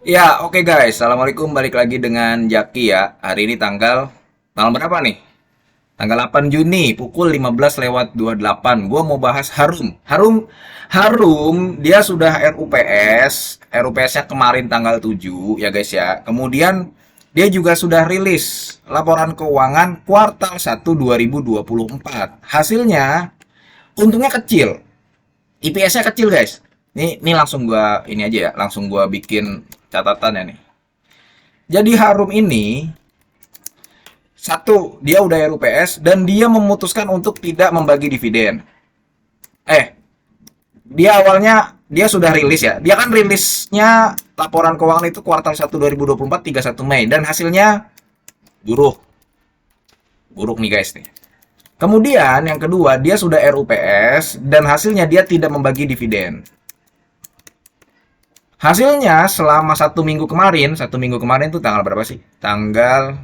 Ya, oke guys. Assalamualaikum. Balik lagi dengan Jaki ya. Hari ini tanggal berapa nih? Tanggal 8 Juni pukul 15:28. Gua mau bahas Harum. Harum dia sudah RUPS. RUPS-nya kemarin tanggal 7 ya guys ya. Kemudian dia juga sudah rilis laporan keuangan kuartal 1 2024. Hasilnya untungnya kecil. IPS-nya kecil guys. Ini langsung gua ini aja ya, langsung gua bikin catatannya nih. Jadi Harum ini satu, dia udah RUPS dan dia memutuskan untuk tidak membagi dividen. Eh, dia awalnya dia sudah rilis ya. Dia kan rilisnya laporan keuangan itu kuartal 1 2024 31 Mei dan hasilnya buruk. Buruk nih guys nih. Kemudian yang kedua, dia sudah RUPS dan hasilnya dia tidak membagi dividen. Hasilnya selama satu minggu kemarin itu tanggal berapa sih? Tanggal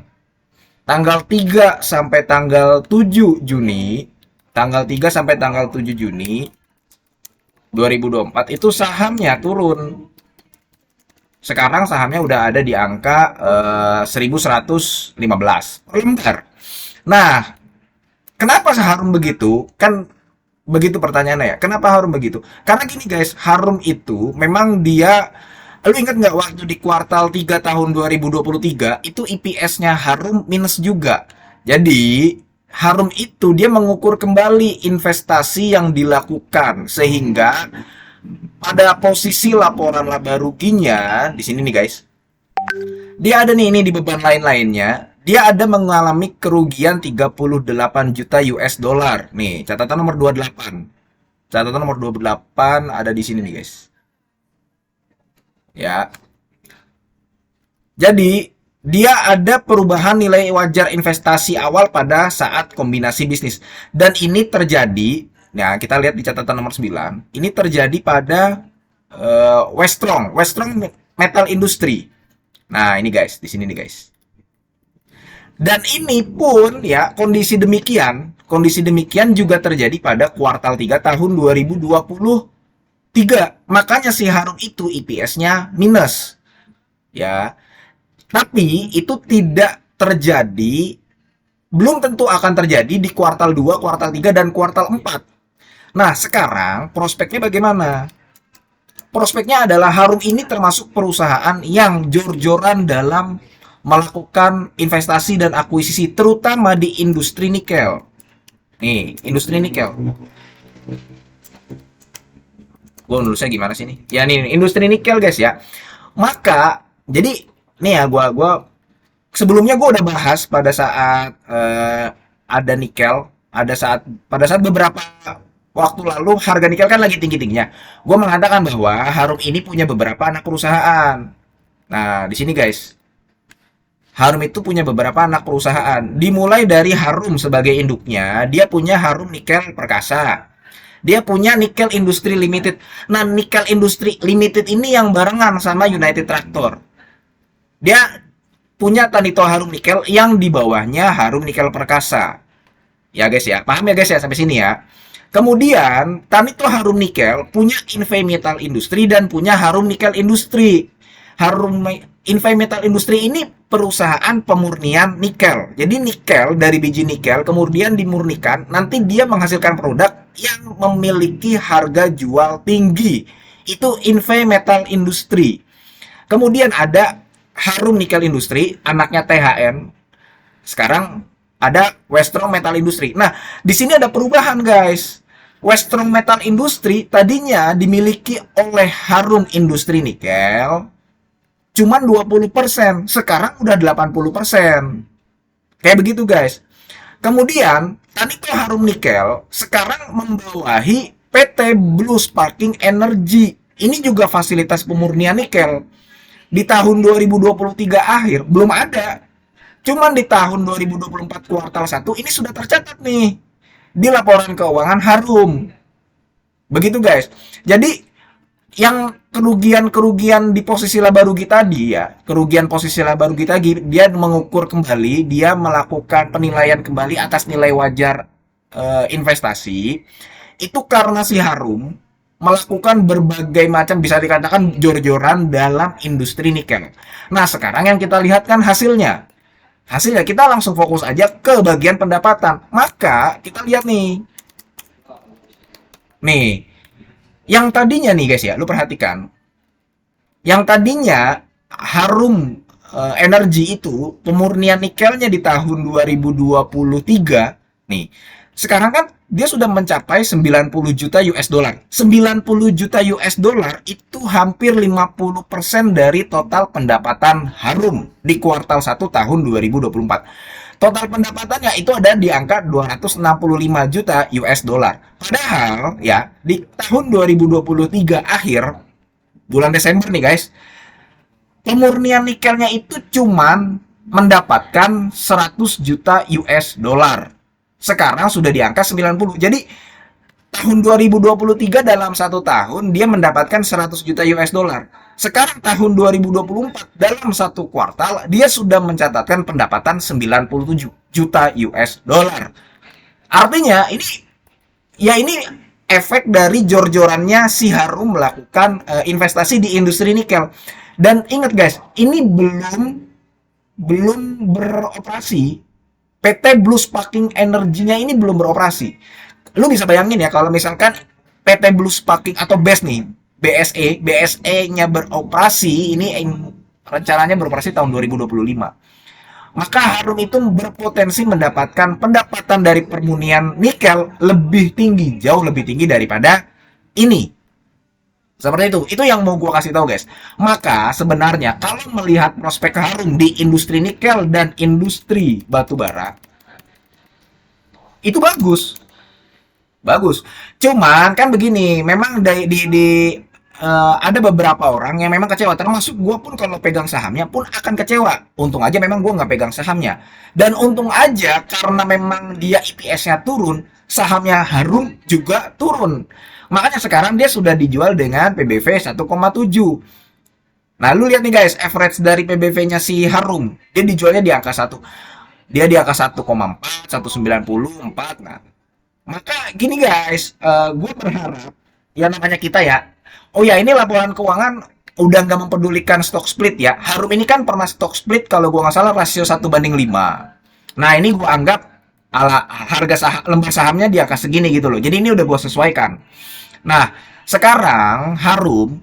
3 sampai tanggal 7 Juni, tanggal 3 sampai tanggal 7 Juni 2024 itu sahamnya turun. Sekarang sahamnya udah ada di angka 1115 per lembar. Nah, kenapa Harum begitu? Kan begitu pertanyaannya ya. Kenapa Harum begitu? Karena gini guys, Harum itu memang dia, lu ingat nggak waktu di kuartal 3 tahun 2023 itu IPS-nya Harum minus juga. Jadi Harum itu dia mengukur kembali investasi yang dilakukan sehingga pada posisi laporan laba ruginya di sini nih guys. Dia ada nih ini di beban lain-lainnya. Dia ada mengalami kerugian 38 juta US dollar. Nih, catatan nomor 28. Catatan nomor 28 ada di sini nih guys. Ya. Jadi, dia ada perubahan nilai wajar investasi awal pada saat kombinasi bisnis. Dan ini terjadi, nah kita lihat di catatan nomor 9, ini terjadi pada Westron Metal Industry. Nah, ini guys, di sini nih guys. Dan ini pun ya kondisi demikian juga terjadi pada kuartal 3 tahun 2023. Makanya si Harum itu IPS-nya minus. Ya, tapi itu tidak terjadi, belum tentu akan terjadi di kuartal 2, kuartal 3 dan kuartal 4. Nah, sekarang prospeknya bagaimana? Prospeknya adalah Harum ini termasuk perusahaan yang jor-joran dalam melakukan investasi dan akuisisi terutama di industri nikel. Nih, industri nikel. Gue nulisnya gimana sih nih? Ya nih, industri nikel guys ya. Maka jadi nih ya gua sebelumnya gue udah bahas pada saat ada nikel, pada saat beberapa waktu lalu harga nikel kan lagi tinggi-tingginya. Gue mengatakan bahwa Harum ini punya beberapa anak perusahaan. Nah, di sini guys, Harum itu punya beberapa anak perusahaan. Dimulai dari Harum sebagai induknya, dia punya Harum Nikel Perkasa. Dia punya Nikel Industri Limited. Nah, Nikel Industri Limited ini yang barengan sama United Tractor. Dia punya Tanito Harum Nikel yang di bawahnya Harum Nikel Perkasa. Ya guys ya, paham ya guys ya sampai sini ya. Kemudian Tanito Harum Nikel punya Invay Metal Industry dan punya Harum Nikel Industry. Invay Metal Industry ini perusahaan pemurnian nikel. Jadi nikel dari biji nikel kemudian dimurnikan, nanti dia menghasilkan produk yang memiliki harga jual tinggi. Itu Invay Metal Industry. Kemudian ada Harum Nikel Industry, anaknya THN. Sekarang ada Westron Metal Industry. Nah, di sini ada perubahan, guys. Westron Metal Industry tadinya dimiliki oleh Harum Industri Nikel cuman 20%, sekarang udah 80%. Kayak begitu, guys. Kemudian, Tanito Harum Nikel sekarang membawahi PT Blue Sparking Energy. Ini juga fasilitas pemurnian nikel. Di tahun 2023 akhir belum ada. Cuman di tahun 2024 kuartal 1 ini sudah tercatat nih di laporan keuangan Harum. Begitu guys. Jadi yang kerugian-kerugian di posisi laba rugi tadi ya, kerugian posisi laba rugi tadi dia mengukur kembali, dia melakukan penilaian kembali atas nilai wajar investasi itu karena si Harum melakukan berbagai macam bisa dikatakan jor-joran dalam industri nikel. Nah, sekarang yang kita lihat kan hasilnya. Hasilnya kita langsung fokus aja ke bagian pendapatan. Maka kita lihat nih. Nih, yang tadinya nih guys ya, lu perhatikan. Yang tadinya Harum Energi itu pemurnian nikelnya di tahun 2023 nih. Sekarang kan dia sudah mencapai 90 juta US dollar. 90 juta US dollar itu hampir 50% dari total pendapatan Harum di kuartal 1 tahun 2024. Total pendapatannya itu ada di angka 265 juta US dollar. Padahal ya di tahun 2023 akhir bulan Desember nih guys, pemurnian nikelnya itu cuman mendapatkan 100 juta US dollar. Sekarang sudah di angka 90. Jadi tahun 2023 dalam satu tahun dia mendapatkan 100 juta US dollar. Sekarang tahun 2024 dalam satu kuartal dia sudah mencatatkan pendapatan 97 juta US dollar. Artinya ini efek dari jor-jorannya si Harum melakukan investasi di industri nikel. Dan ingat guys, ini belum beroperasi. PT Blue Sparking Energinya ini belum beroperasi. Lu bisa bayangin ya kalau misalkan PT Blue Sparking atau BES nih, BSE-nya beroperasi, ini rencananya beroperasi tahun 2025. Maka Harum itu berpotensi mendapatkan pendapatan dari permunian nikel lebih tinggi, jauh lebih tinggi daripada ini. Seperti itu. Itu yang mau gue kasih tahu guys. Maka sebenarnya kalau melihat prospek Harum di industri nikel dan industri batu bara, itu bagus. Bagus. Cuman kan begini, memang ada beberapa orang yang memang kecewa. Termasuk gue pun kalau pegang sahamnya pun akan kecewa. Untung aja memang gue nggak pegang sahamnya. Dan untung aja karena memang dia IPS-nya turun, sahamnya Harum juga turun. Makanya sekarang dia sudah dijual dengan PBV 1,7. Nah, lu lihat nih guys, average dari PBV-nya si Harum, dia dijualnya di angka 1. Dia di angka 1,4, 1,94. Nah, maka gini guys, gue berharap ya namanya kita ya. Oh ya, ini laporan keuangan udah nggak mempedulikan stock split ya. Harum ini kan pernah stock split kalau gue nggak salah rasio 1:5. Nah, ini gue anggap harga lembar sahamnya di angka segini gitu loh. Jadi ini udah gue sesuaikan. Nah, sekarang Harum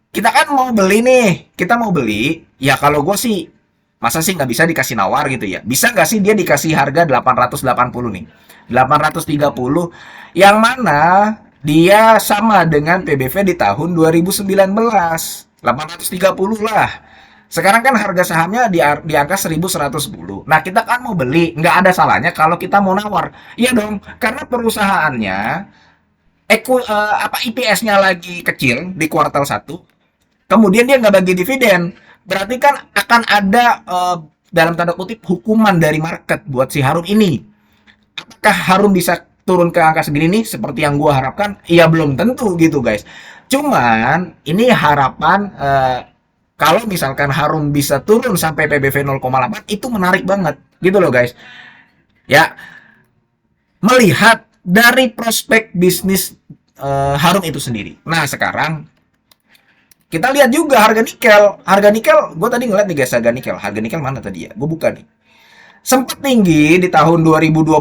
kita kan mau beli nih, kita mau beli. Ya kalau gue sih masa sih nggak bisa dikasih nawar gitu ya? Bisa nggak sih dia dikasih harga 880 nih? 830 yang mana dia sama dengan PBV di tahun 2019. 830 lah. Sekarang kan harga sahamnya di angka 1110. Nah, kita kan mau beli, nggak ada salahnya kalau kita mau nawar. Iya dong, karena perusahaannya IPS-nya lagi kecil di kuartal 1. Kemudian dia nggak bagi dividen. Berarti kan akan ada dalam tanda kutip hukuman dari market buat si Harum ini. Apakah Harum bisa turun ke angka segini nih seperti yang gua harapkan? Ya belum tentu gitu guys. Cuman ini harapan kalau misalkan Harum bisa turun sampai PBV 0,8 itu menarik banget gitu loh guys. Ya, melihat dari prospek bisnis Harum itu sendiri. Nah, sekarang kita lihat juga harga nikel. Harga nikel, gue tadi ngeliat nih guys harga nikel. Harga nikel mana tadi ya? Gue buka nih. Sempat tinggi di tahun 2024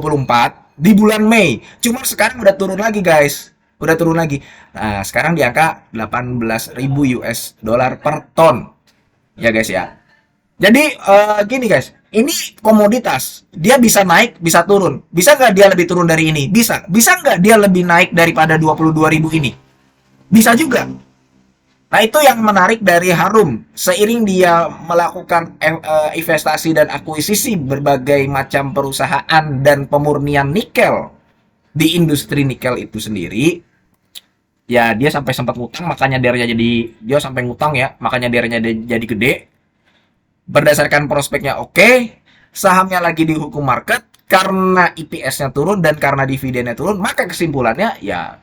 di bulan Mei. Cuma sekarang udah turun lagi guys. Udah turun lagi. Nah, sekarang di angka 18.000 US dollar per ton. Ya guys ya. Jadi gini guys, ini komoditas. Dia bisa naik, bisa turun. Bisa nggak dia lebih turun dari ini? Bisa. Bisa nggak dia lebih naik daripada 22.000 ini? Bisa juga. Nah, itu yang menarik dari Harum. Seiring dia melakukan investasi dan akuisisi berbagai macam perusahaan dan pemurnian nikel di industri nikel itu sendiri, ya dia sampai sempat ngutang, makanya dia sampai ngutang ya, makanya dernya jadi gede. Berdasarkan prospeknya oke, sahamnya lagi dihukum market karena IPS-nya turun dan karena dividennya turun, maka kesimpulannya ya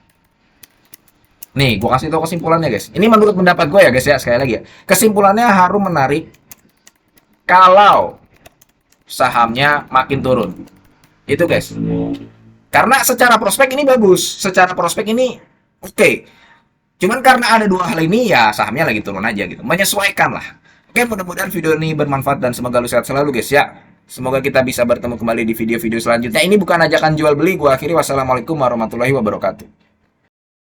nih, gue kasih tau kesimpulannya guys. Ini menurut pendapat gue ya guys ya, sekali lagi ya. Kesimpulannya Harum menarik kalau sahamnya makin turun. Itu guys. Karena secara prospek ini bagus, secara prospek ini oke. Cuman karena ada dua hal ini ya sahamnya lagi turun aja gitu. Menyesuaikan lah. Oke, mudah-mudahan video ini bermanfaat dan semoga lu sehat selalu guys ya. Semoga kita bisa bertemu kembali di video-video selanjutnya. Ini bukan ajakan jual beli. Gua akhiri wassalamualaikum warahmatullahi wabarakatuh.